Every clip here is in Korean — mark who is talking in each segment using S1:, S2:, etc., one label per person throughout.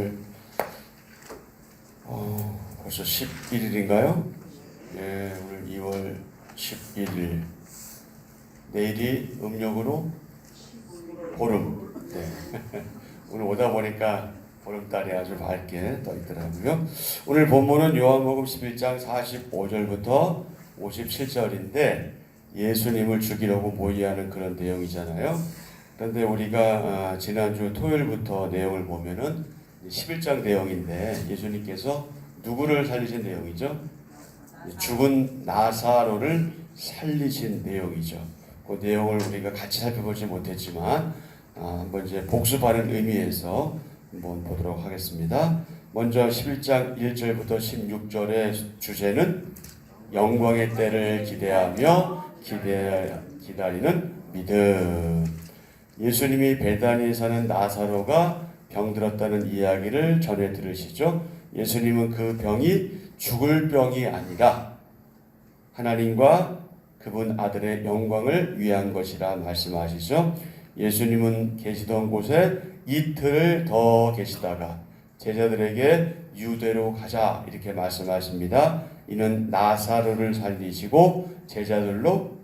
S1: 오늘 벌써 11일인가요? 예, 오늘 2월 11일. 내일이 음력으로 보름. 네. 오늘 오다 보니까 보름달이 아주 밝게 떠 있더라고요. 오늘 본문은 요한복음 11장 45절부터 57절인데 예수님을 죽이려고 모의하는 그런 내용이잖아요. 그런데 우리가 지난주 토요일부터 내용을 보면은 11장 내용인데 예수님께서 누구를 살리신 내용이죠? 죽은 나사로를 살리신 내용이죠. 그 내용을 우리가 같이 살펴보지 못했지만 한번 이제 복습하는 의미에서 한번 보도록 하겠습니다. 먼저 11장 1절부터 16절의 주제는 영광의 때를 기대하며 기다리는 믿음. 예수님이 베다니에 사는 나사로가 병들었다는 이야기를 전해 들으시죠. 예수님은 그 병이 죽을 병이 아니라 하나님과 그분 아들의 영광을 위한 것이라 말씀하시죠. 예수님은 계시던 곳에 이틀을 더 계시다가 제자들에게 유대로 가자 이렇게 말씀하십니다. 이는 나사로를 살리시고 제자들로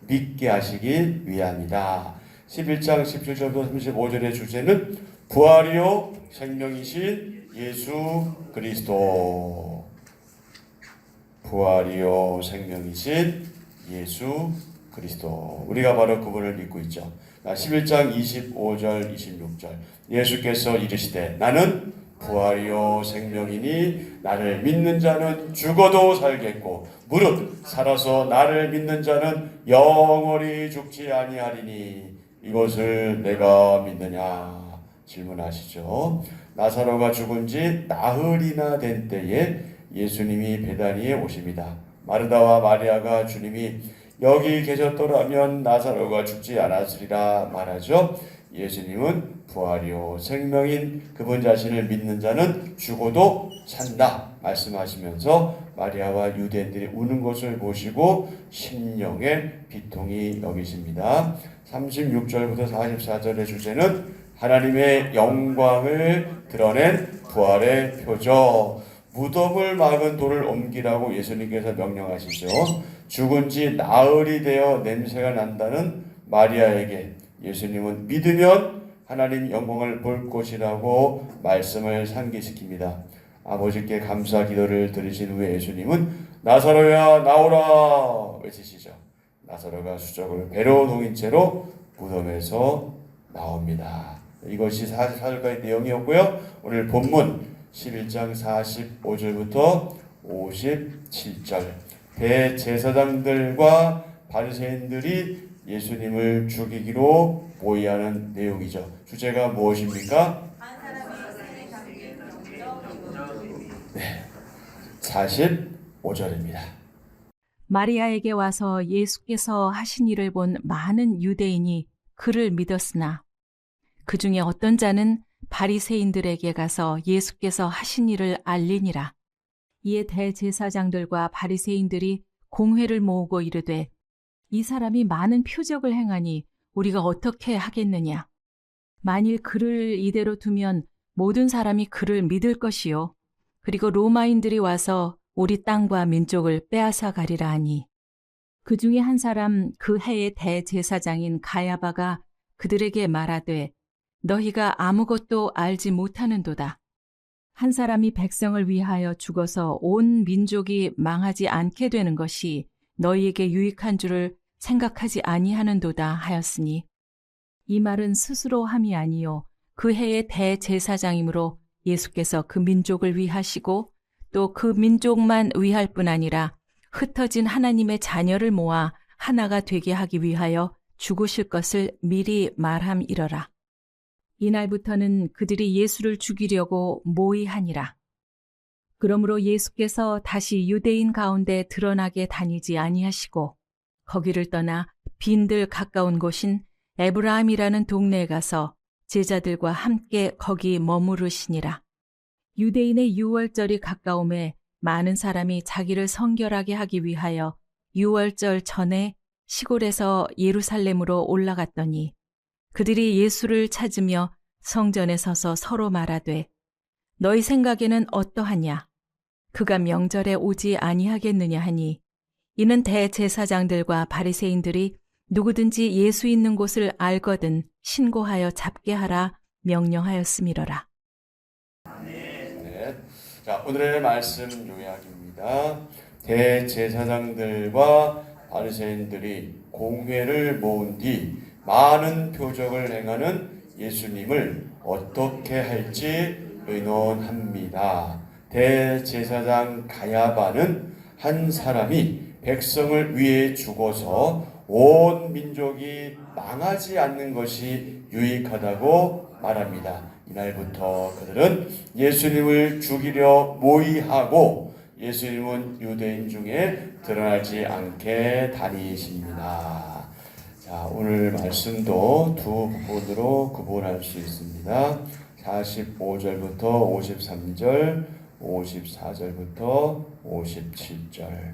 S1: 믿게 하시기 위함이다. 11장 17절부터 35절의 주제는 부활이요 생명이신 예수 그리스도. 부활이요 생명이신 예수 그리스도. 우리가 바로 그분을 믿고 있죠. 11장 25절 26절 예수께서 이르시되 나는 부활이요 생명이니 나를 믿는 자는 죽어도 살겠고 무릇 살아서 나를 믿는 자는 영원히 죽지 아니하리니 이것을 내가 믿느냐 질문하시죠. 나사로가 죽은 지 나흘이나 된 때에 예수님이 베다니에 오십니다. 마르다와 마리아가 주님이 여기 계셨더라면 나사로가 죽지 않았으리라 말하죠. 예수님은 부활이요 생명인 그분 자신을 믿는 자는 죽어도 산다 말씀하시면서 마리아와 유대인들이 우는 것을 보시고 심령의 비통이 여기십니다. 36절부터 44절의 주제는 하나님의 영광을 드러낸 부활의 표적. 무덤을 막은 돌을 옮기라고 예수님께서 명령하시죠. 죽은 지 나흘이 되어 냄새가 난다는 마리아에게 예수님은 믿으면 하나님 영광을 볼 것이라고 말씀을 상기시킵니다. 아버지께 감사 기도를 드리신 후에 예수님은 나사로야 나오라 외치시죠. 나사로가 수적을 배로 동인 채로 무덤에서 나옵니다. 이것이 44절까지 내용이었고요. 오늘 본문 11장 45절부터 57절 대제사장들과 바리새인들이 예수님을 죽이기로 모의하는 내용이죠. 주제가 무엇입니까? 네, 45절입니다.
S2: 마리아에게 와서 예수께서 하신 일을 본 많은 유대인이 그를 믿었으나 그 중에 어떤 자는 바리새인들에게 가서 예수께서 하신 일을 알리니라. 이에 대제사장들과 바리새인들이 공회를 모으고 이르되 이 사람이 많은 표적을 행하니 우리가 어떻게 하겠느냐. 만일 그를 이대로 두면 모든 사람이 그를 믿을 것이요. 그리고 로마인들이 와서 우리 땅과 민족을 빼앗아 가리라 하니 그 중에 한 사람 그 해의 대제사장인 가야바가 그들에게 말하되 너희가 아무것도 알지 못하는도다. 한 사람이 백성을 위하여 죽어서 온 민족이 망하지 않게 되는 것이 너희에게 유익한 줄을 생각하지 아니하는도다 하였으니 이 말은 스스로 함이 아니요 그 해의 대제사장이므로 예수께서 그 민족을 위하시고 또 그 민족만 위할 뿐 아니라 흩어진 하나님의 자녀를 모아 하나가 되게 하기 위하여 죽으실 것을 미리 말함이러라. 이날부터는 그들이 예수를 죽이려고 모의하니라. 그러므로 예수께서 다시 유대인 가운데 드러나게 다니지 아니하시고 거기를 떠나 빈들 가까운 곳인 에브라임이라는 동네에 가서 제자들과 함께 거기 머무르시니라. 유대인의 유월절이 가까움에 많은 사람이 자기를 성결하게 하기 위하여 유월절 전에 시골에서 예루살렘으로 올라갔더니 그들이 예수를 찾으며 성전에 서서 서로 말하되 너희 생각에는 어떠하냐? 그가 명절에 오지 아니하겠느냐 하니 이는 대제사장들과 바리새인들이 누구든지 예수 있는 곳을 알거든 신고하여 잡게 하라 명령하였음이러라.
S1: 네. 자, 오늘의 말씀 요약입니다. 대제사장들과 바리새인들이 공회를 모은 뒤 많은 표적을 행하는 예수님을 어떻게 할지 의논합니다. 대제사장 가야바는 한 사람이 백성을 위해 죽어서 온 민족이 망하지 않는 것이 유익하다고 말합니다. 이날부터 그들은 예수님을 죽이려 모의하고 예수님은 유대인 중에 드러나지 않게 다니십니다. 자, 오늘 말씀도 두 부분으로 구분할 수 있습니다. 45절부터 53절, 54절부터 57절.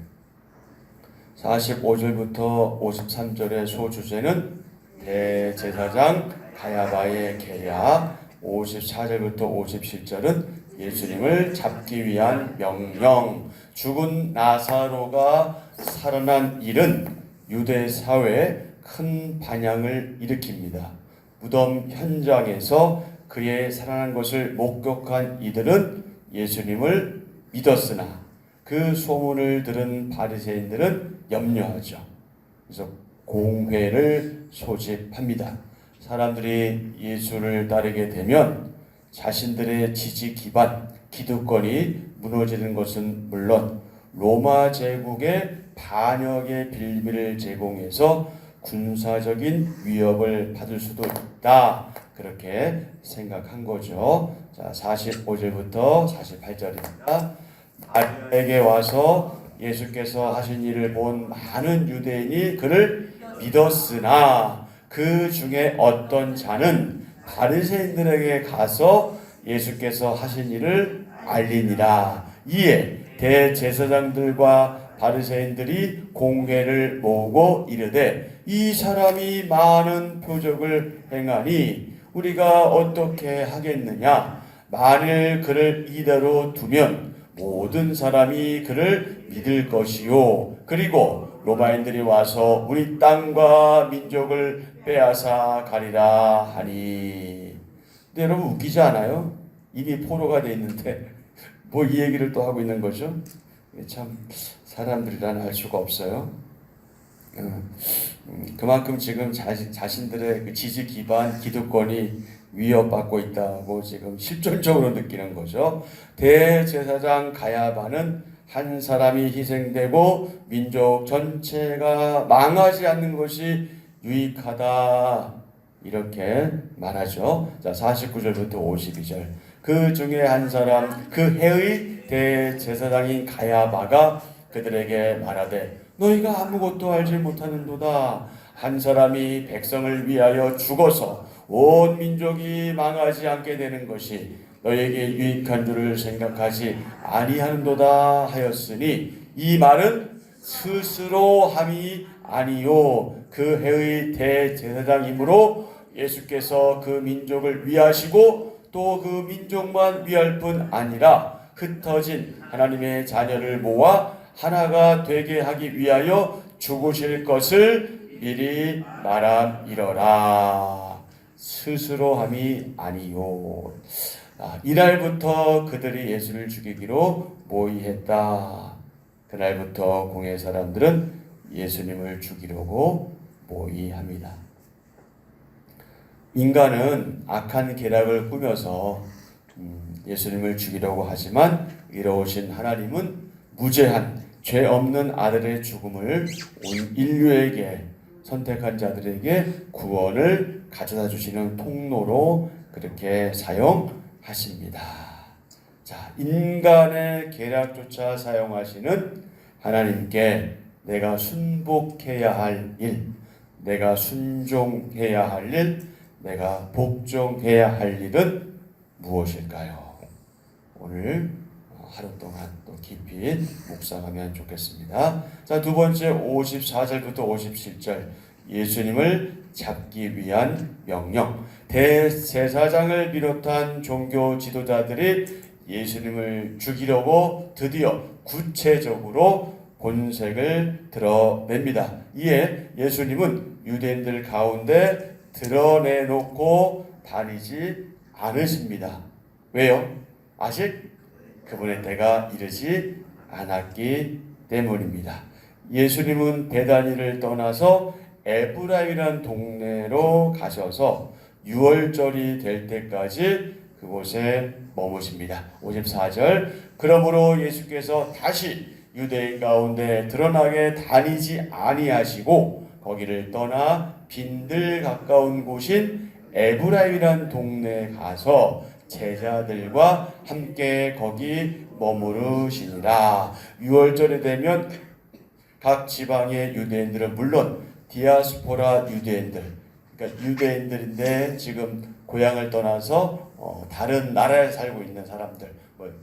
S1: 45절부터 53절의 소주제는 대제사장 가야바의 계략, 54절부터 57절은 예수님을 잡기 위한 명령, 죽은 나사로가 살아난 일은 유대 사회에 큰 반향을 일으킵니다. 무덤 현장에서 그의 살아난 것을 목격한 이들은 예수님을 믿었으나 그 소문을 들은 바리새인들은 염려하죠. 그래서 공회를 소집합니다. 사람들이 예수를 따르게 되면 자신들의 지지 기반, 기득권이 무너지는 것은 물론 로마 제국의 반역의 빌미를 제공해서 군사적인 위협을 받을 수도 있다. 그렇게 생각한 거죠. 자, 45절부터 48절입니다. 마리아에게 와서 예수께서 하신 일을 본 많은 유대인이 그를 믿었으나 그 중에 어떤 자는 바리새인들에게 가서 예수께서 하신 일을 알리니라. 이에 대제사장들과 바리새인들이 공회를 모으고 이르되 이 사람이 많은 표적을 행하니 우리가 어떻게 하겠느냐? 만일 그를 이대로 두면 모든 사람이 그를 믿을 것이요. 그리고 로마인들이 와서 우리 땅과 민족을 빼앗아 가리라 하니. 근데 여러분 웃기지 않아요? 이미 포로가 돼 있는데 뭐 이 얘기를 또 하고 있는 거죠? 참 사람들이란 알 수가 없어요. 그만큼 지금 자신들의 그 지지 기반 기득권이 위협받고 있다고 지금 실존적으로 느끼는 거죠. 대제사장 가야바는 한 사람이 희생되고 민족 전체가 망하지 않는 것이 유익하다 이렇게 말하죠. 자, 49절부터 52절. 그 중에 한 사람 그 해의 대제사장인 가야바가 그들에게 말하되 너희가 아무것도 알지 못하는도다. 한 사람이 백성을 위하여 죽어서 온 민족이 망하지 않게 되는 것이 너희에게 유익한 줄을 생각하지 아니하는도다 하였으니 이 말은 스스로 함이 아니요 그 해의 대제사장이므로 예수께서 그 민족을 위하시고 또 그 민족만 위할 뿐 아니라 흩어진 하나님의 자녀를 모아 하나가 되게 하기 위하여 죽으실 것을 미리 말함이러라. 스스로 함이 아니요. 이날부터 그들이 예수를 죽이기로 모의했다. 그날부터 공회 사람들은 예수님을 죽이려고 모의합니다. 인간은 악한 계략을 꾸며서 예수님을 죽이려고 하지만 이로우신 하나님은 무죄한 죄 없는 아들의 죽음을 온 인류에게 선택한 자들에게 구원을 가져다 주시는 통로로 그렇게 사용하십니다. 자, 인간의 계략조차 사용하시는 하나님께 내가 순복해야 할 일, 내가 순종해야 할 일, 내가 복종해야 할 일은 무엇일까요? 오늘 하루 동안 또 깊이 묵상하면 좋겠습니다. 자, 두 번째 54절부터 57절. 예수님을 잡기 위한 명령. 대제사장을 비롯한 종교 지도자들이 예수님을 죽이려고 드디어 구체적으로 본색을 드러냅니다. 이에 예수님은 유대인들 가운데 드러내놓고 다니지 않으십니다. 왜요? 아직 그분의 때가 이르지 않았기 때문입니다. 예수님은 베다니를 떠나서 에브라임이라는 동네로 가셔서 유월절이 될 때까지 그곳에 머무십니다. 54절 그러므로 예수께서 다시 유대인 가운데 드러나게 다니지 아니하시고 거기를 떠나 빈들 가까운 곳인 에브라임이라는 동네에 가서 제자들과 함께 거기 머무르시니라. 유월절이 되면 각 지방의 유대인들은 물론 디아스포라 유대인들, 그러니까 유대인들인데 지금 고향을 떠나서 다른 나라에 살고 있는 사람들,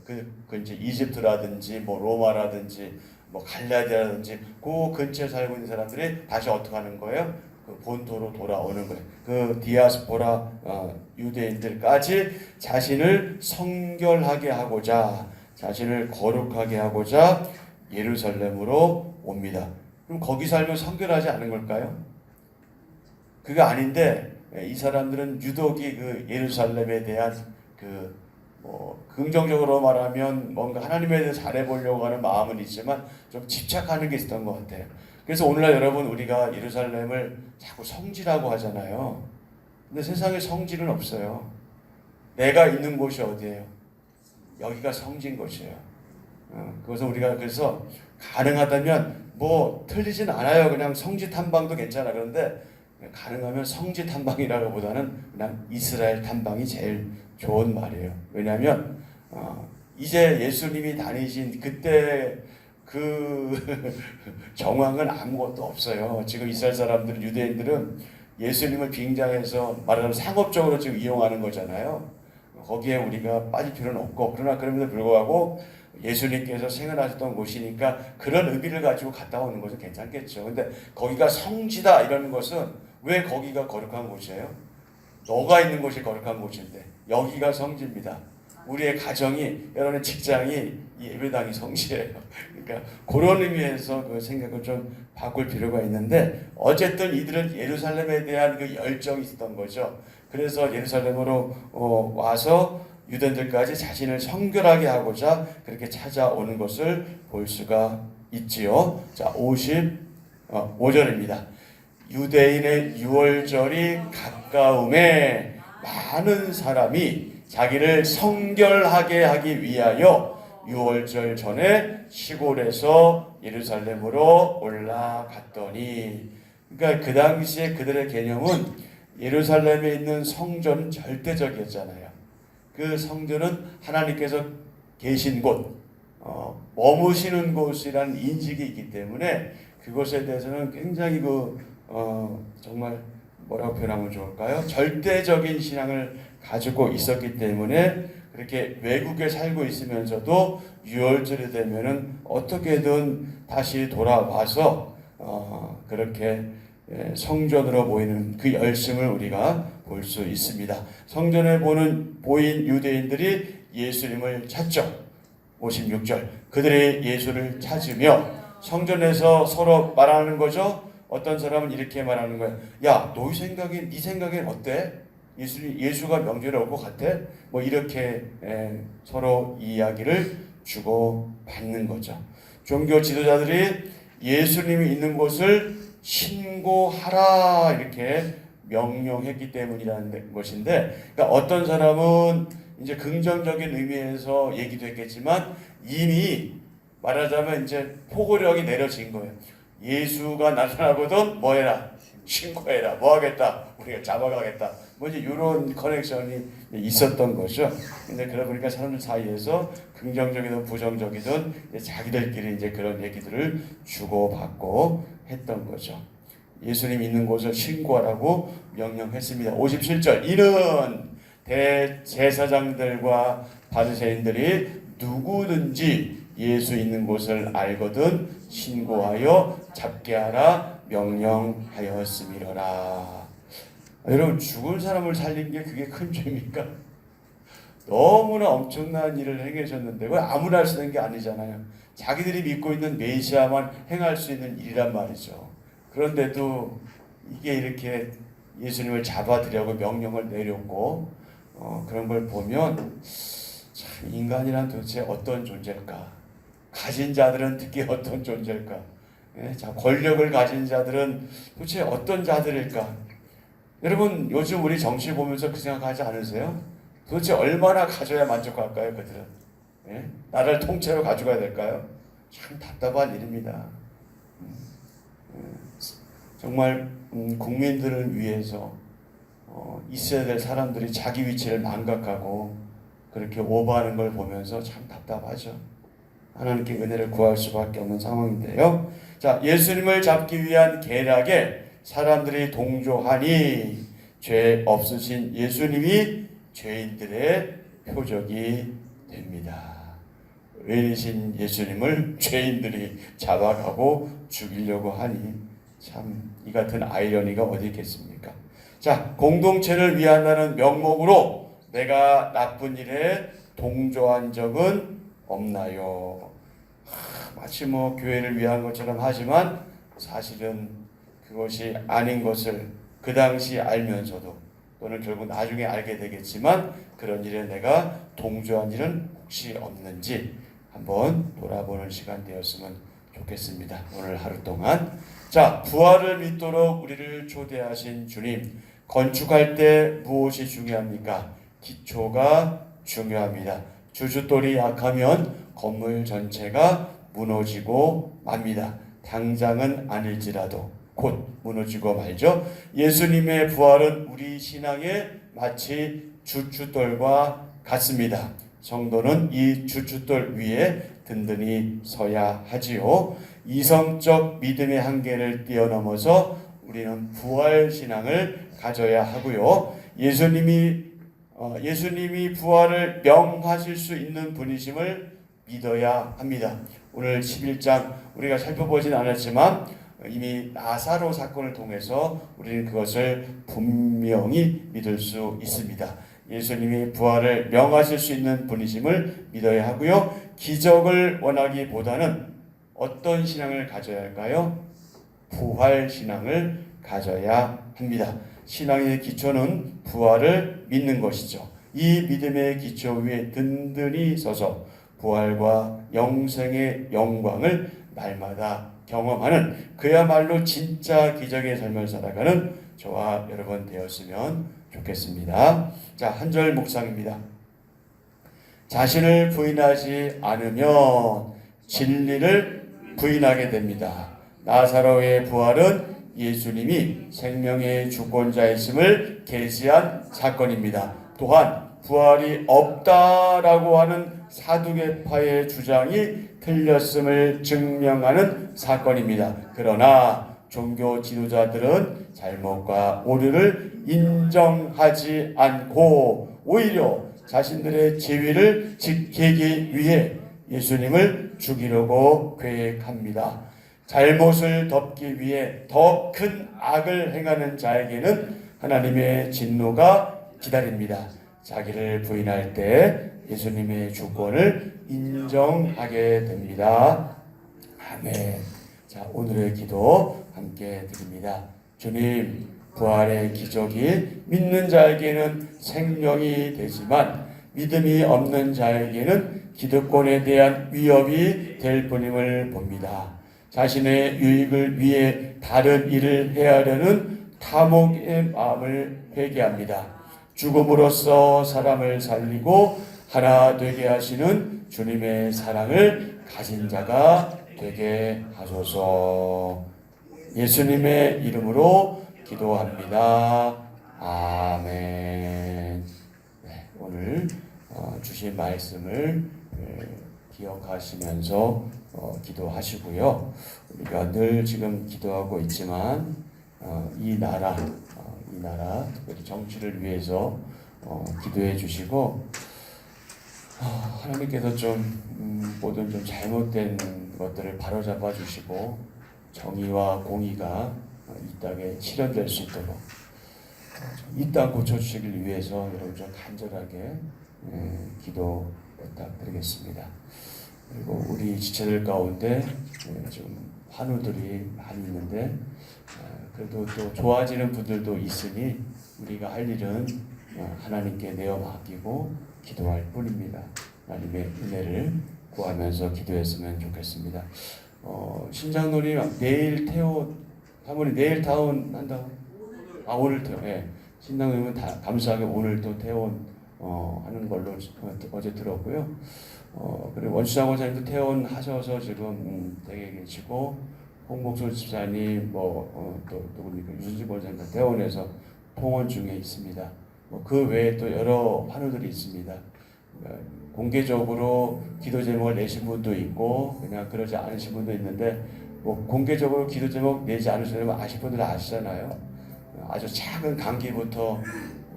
S1: 그 이제 이집트라든지 로마라든지 갈라디아라든지 그 근처에 살고 있는 사람들이 다시 어떻게 하는 거예요? 그 본토로 돌아오는 거예요. 그 디아스포라 유대인들까지 자신을 성결하게 하고자, 자신을 거룩하게 하고자 예루살렘으로 옵니다. 그럼 거기 살면 성결하지 않은 걸까요? 그게 아닌데 이 사람들은 유독이 그 예루살렘에 대한 긍정적으로 말하면 뭔가 하나님에 대해 잘해보려고 하는 마음은 있지만 좀 집착하는 게 있었던 것 같아요. 그래서 오늘날 여러분 우리가 예루살렘을 자꾸 성지라고 하잖아요. 근데 세상에 성지는 없어요. 내가 있는 곳이 어디예요? 여기가 성지인 곳이에요. 그것은 우리가 그래서 가능하다면 틀리진 않아요. 그냥 성지 탐방도 괜찮아. 그런데 가능하면 성지 탐방이라고 보다는 그냥 이스라엘 탐방이 제일 좋은 말이에요. 왜냐하면 이제 예수님이 다니신 그때 그 정황은 아무것도 없어요. 지금 이스라엘 사람들은, 유대인들은 예수님을 빙자해서 말하자면 상업적으로 지금 이용하는 거잖아요. 거기에 우리가 빠질 필요는 없고, 그러나 그럼에도 불구하고 예수님께서 생활하셨던 곳이니까 그런 의미를 가지고 갔다 오는 것은 괜찮겠죠. 근데 거기가 성지다 이러는 것은 왜 거기가 거룩한 곳이에요? 너가 있는 곳이 거룩한 곳인데 여기가 성지입니다. 우리의 가정이, 여러분의 직장이 이 예배당이 성지예요. 그러니까 그런 의미에서 그 생각을 좀 바꿀 필요가 있는데 어쨌든 이들은 예루살렘에 대한 그 열정이 있었던 거죠. 그래서 예루살렘으로 와서 유대인들까지 자신을 성결하게 하고자 그렇게 찾아오는 것을 볼 수가 있지요. 자, 55절입니다. 유대인의 유월절이 가까움에 많은 사람이 자기를 성결하게 하기 위하여 유월절 전에 시골에서 예루살렘으로 올라갔더니, 그러니까 그 당시에 그들의 개념은 예루살렘에 있는 성전은 절대적이었잖아요. 그 성전은 하나님께서 계신 곳, 머무시는 곳이라는 인식이 있기 때문에 그것에 대해서는 굉장히 정말 뭐라고 표현하면 좋을까요? 절대적인 신앙을 가지고 있었기 때문에 그렇게 외국에 살고 있으면서도 유월절이 되면은 어떻게든 다시 돌아와서 그렇게 성전으로 보이는 그 열심을 우리가 볼 수 있습니다. 성전에 보인 유대인들이 예수님을 찾죠. 56절 그들이 예수를 찾으며 성전에서 서로 말하는 거죠. 어떤 사람은 이렇게 말하는 거예요. 야, 네 생각엔 어때? 예수가 명절에 올 것 같아? 이렇게 서로 이야기를 주고받는 거죠. 종교 지도자들이 예수님이 있는 곳을 신고하라 이렇게 명령했기 때문이라는 것인데, 그러니까 어떤 사람은 이제 긍정적인 의미에서 얘기도 했겠지만 이미 말하자면 이제 포고력이 내려진 거예요. 예수가 나타나거든 뭐해라? 신고해라. 뭐하겠다? 우리가 잡아가겠다. 이제 이런 커넥션이 있었던 거죠. 근데 그러다 보니까 사람들 사이에서 긍정적이든 부정적이든 자기들끼리 이제 그런 얘기들을 주고받고 했던 거죠. 예수님 있는 곳을 신고하라고 명령했습니다. 57절 이는 대제사장들과 바리새인들이 누구든지 예수 있는 곳을 알거든 신고하여 잡게 하라 명령하였음이로라. 여러분, 죽은 사람을 살린 게 그게 큰 죄입니까? 너무나 엄청난 일을 행하셨는데 왜 아무나 할 수 있는 게 아니잖아요. 자기들이 믿고 있는 메시아만 행할 수 있는 일이란 말이죠. 그런데도 이게 이렇게 예수님을 잡아들이라고 명령을 내렸고 그런 걸 보면 참 인간이란 도대체 어떤 존재일까? 가진 자들은 특히 어떤 존재일까? 예, 자, 권력을 가진 자들은 도대체 어떤 자들일까? 여러분 요즘 우리 정치 보면서 그 생각하지 않으세요? 도대체 얼마나 가져야 만족할까요, 그들은? 예? 나라를 통째로 가져가야 될까요? 참 답답한 일입니다. 정말 국민들을 위해서 있어야 될 사람들이 자기 위치를 망각하고 그렇게 오버하는 걸 보면서 참 답답하죠. 하나님께 은혜를 구할 수밖에 없는 상황인데요. 자, 예수님을 잡기 위한 계략에 사람들이 동조하니 죄 없으신 예수님이 죄인들의 표적이 됩니다. 의리신 예수님을 죄인들이 잡아가고 죽이려고 하니 참 이 같은 아이러니가 어디 있겠습니까? 자, 공동체를 위한다는 명목으로 내가 나쁜 일에 동조한 적은 없나요? 마치 뭐 교회를 위한 것처럼 하지만 사실은 그것이 아닌 것을 그 당시 알면서도 또는 결국 나중에 알게 되겠지만 그런 일에 내가 동조한 일은 혹시 없는지 한번 돌아보는 시간 되었으면 좋겠습니다. 오늘 하루 동안 자, 부활을 믿도록 우리를 초대하신 주님, 건축할 때 무엇이 중요합니까? 기초가 중요합니다. 주춧돌이 약하면 건물 전체가 무너지고 맙니다. 당장은 아닐지라도 곧 무너지고 말죠. 예수님의 부활은 우리 신앙의 마치 주춧돌과 같습니다. 성도는 이 주춧돌 위에 든든히 서야 하지요. 이성적 믿음의 한계를 뛰어넘어서 우리는 부활 신앙을 가져야 하고요. 예수님이 부활을 명하실 수 있는 분이심을 믿어야 합니다. 오늘 11장 우리가 살펴보진 않았지만 이미 나사로 사건을 통해서 우리는 그것을 분명히 믿을 수 있습니다. 예수님이 부활을 명하실 수 있는 분이심을 믿어야 하고요. 기적을 원하기보다는 어떤 신앙을 가져야 할까요? 부활 신앙을 가져야 합니다. 신앙의 기초는 부활을 믿는 것이죠. 이 믿음의 기초 위에 든든히 서서 부활과 영생의 영광을 날마다 경험하는 그야말로 진짜 기적의 삶을 살아가는 저와 여러분 되었으면 좋겠습니다. 자, 한 절 묵상입니다. 자신을 부인하지 않으면 진리를 부인하게 됩니다. 나사로의 부활은 예수님이 생명의 주권자이심을 계시한 사건입니다. 또한 부활이 없다라고 하는 사두개파의 주장이 틀렸음을 증명하는 사건입니다. 그러나 종교 지도자들은 잘못과 오류를 인정하지 않고 오히려 자신들의 지위를 지키기 위해 예수님을 죽이려고 계획합니다. 잘못을 덮기 위해 더 큰 악을 행하는 자에게는 하나님의 진노가 기다립니다. 자기를 부인할 때 예수님의 주권을 인정하게 됩니다. 아멘. 자, 오늘의 기도 함께 드립니다. 주님, 부활의 기적이 믿는 자에게는 생명이 되지만 믿음이 없는 자에게는 기득권에 대한 위협이 될 뿐임을 봅니다. 자신의 유익을 위해 다른 일을 헤아려는 탐욕의 마음을 회개합니다. 죽음으로써 사람을 살리고 하나 되게 하시는 주님의 사랑을 가진 자가 되게 하소서. 예수님의 이름으로 기도합니다. 아멘. 네, 오늘 주신 말씀을 기억하시면서 기도하시고요. 우리가 늘 지금 기도하고 있지만 이 나라 특별히 정치를 위해서 기도해 주시고 하나님께서 좀 모든 좀 잘못된 것들을 바로잡아 주시고 정의와 공의가 이 땅에 실현될 수 있도록 이 땅 고쳐주시길 위해서 여러분 좀 간절하게 기도 부탁드리겠습니다. 그리고 우리 지체들 가운데 좀 환우들이 많이 있는데 그래도 또 좋아지는 분들도 있으니 우리가 할 일은 하나님께 내어 맡기고 기도할 뿐입니다. 하나님의 은혜를 구하면서 기도했으면 좋겠습니다. 신장놀이 내일 사모님 내일 타운 한다고? 오늘 태원. 예. 신당님은 다 감사하게 오늘 또 퇴원 하는 걸로 어제 들었고요. 그리고 원수장 원사님도 퇴원하셔서 지금 댁에 계시고 홍복수 집사님 또 누굽니까 유순식 원사님도 퇴원해서 통원 중에 있습니다. 그 외에 또 여러 환우들이 있습니다. 공개적으로 기도 제목을 내신 분도 있고 그냥 그러지 않으신 분도 있는데 공개적으로 기도 제목 내지 않으시면 아실 분들 아시잖아요. 아주 작은 감기부터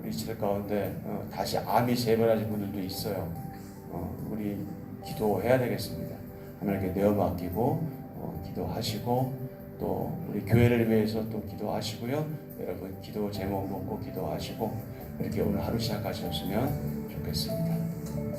S1: 우리 지들 가운데 다시 암이 재발하신 분들도 있어요. 우리 기도해야 되겠습니다. 하나님께 내어 맡기고 기도하시고 또 우리 교회를 위해서 또 기도하시고요. 여러분 기도 제목 먹고 기도하시고 이렇게 오늘 하루 시작하셨으면 좋겠습니다.